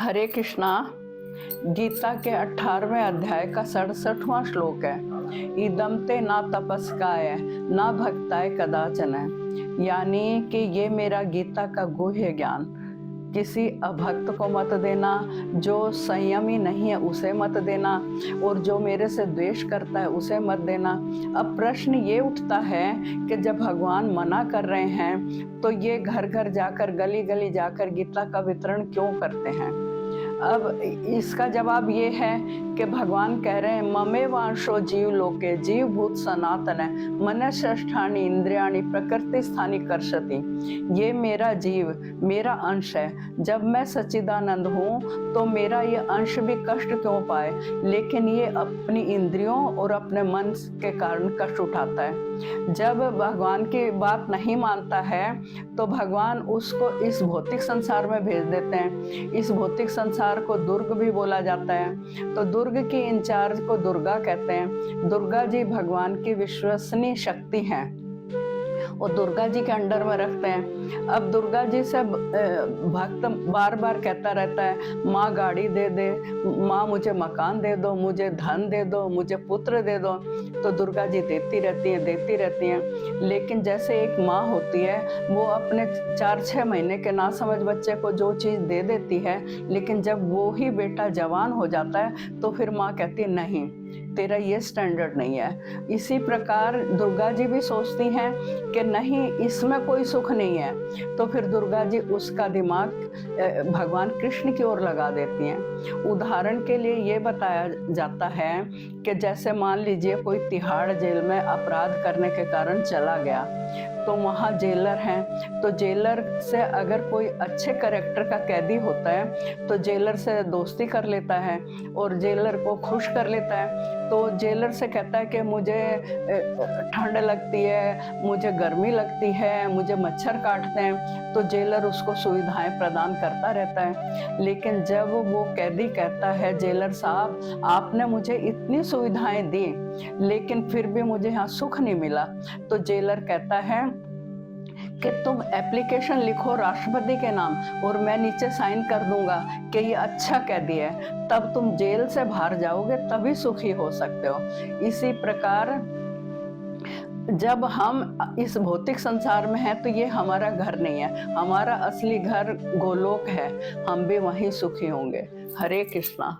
हरे कृष्णा। गीता के 18वें अध्याय का 67वां श्लोक है। इदम ते ना तपस्काय ना भक्ताय कदाचन, यानी कि ये मेरा गीता का गुह्य ज्ञान। किसी अभक्त को मत देना, जो संयमी नहीं है उसे मत देना, और जो मेरे से द्वेष करता है उसे मत देना। अब प्रश्न ये उठता है कि जब भगवान मना कर रहे हैं तो ये घर घर जाकर, गली गली जाकर गीता का वितरण क्यों करते हैं? अब इसका जवाब ये है कि भगवान कह रहे हैं, ममे वांशो जीव लोके जीव भूत सनातन है मनष्ठानी इंद्रियाणी प्रकृति स्थानी कर्षति। ये मेरा जीव, मेरा अंश है। जब मैं सच्चिदानंद हूँ तो मेरा ये अंश भी कष्ट क्यों पाए, लेकिन ये अपनी इंद्रियों और अपने मन के कारण कष्ट उठाता है। जब भगवान की बात नहीं मानता है तो भगवान उसको इस भौतिक संसार में भेज देते हैं। इस भौतिक संसार को दुर्ग भी बोला जाता है। तो दुर्ग की इंचार्ज को दुर्गा कहते हैं। दुर्गा जी भगवान की विश्वसनीय शक्ति हैं और दुर्गा जी के अंडर में रखते हैं। अब दुर्गा जी से भक्त बार बार कहता रहता है, माँ गाड़ी दे दे, माँ मुझे मकान दे दो, मुझे धन दे दो, मुझे पुत्र दे दो। तो दुर्गा जी देती रहती हैं। लेकिन जैसे एक माँ होती है, वो अपने 4-6 महीने के नासमझ बच्चे को जो चीज़ दे देती है, लेकिन जब वो ही बेटा जवान हो जाता है तो फिर माँ कहती है, नहीं तेरा ये स्टैंडर्ड नहीं है। इसी प्रकार दुर्गा जी भी सोचती हैं कि नहीं, इसमें कोई सुख नहीं है, तो फिर दुर्गा जी उसका दिमाग भगवान कृष्ण की ओर लगा देती हैं। उदाहरण के लिए ये बताया जाता है कि जैसे मान लीजिए कोई तिहाड़ जेल में अपराध करने के कारण चला गया, तो वहाँ जेलर हैं, तो जेलर से अगर कोई अच्छे कैरेक्टर का कैदी होता है तो जेलर से दोस्ती कर लेता है और जेलर को खुश कर लेता है। तो जेलर से कहता है कि मुझे ठंड लगती है, मुझे गर्मी लगती है, मुझे मच्छर काटते हैं, तो जेलर उसको सुविधाएं प्रदान करता रहता है। लेकिन जब वो कैदी कहता है, जेलर साहब आपने मुझे इतनी सुविधाएं दी लेकिन फिर भी मुझे यहाँ सुख नहीं मिला, तो जेलर कहता है कि तुम एप्लीकेशन लिखो राष्ट्रपति के नाम और मैं नीचे साइन कर दूंगा कि ये अच्छा कैदी है, तब तुम जेल से बाहर जाओगे, तभी सुखी हो सकते हो। इसी प्रकार जब हम इस भौतिक संसार में हैं तो ये हमारा घर नहीं है, हमारा असली घर गोलोक है, हम भी वहीं सुखी होंगे। हरे कृष्णा।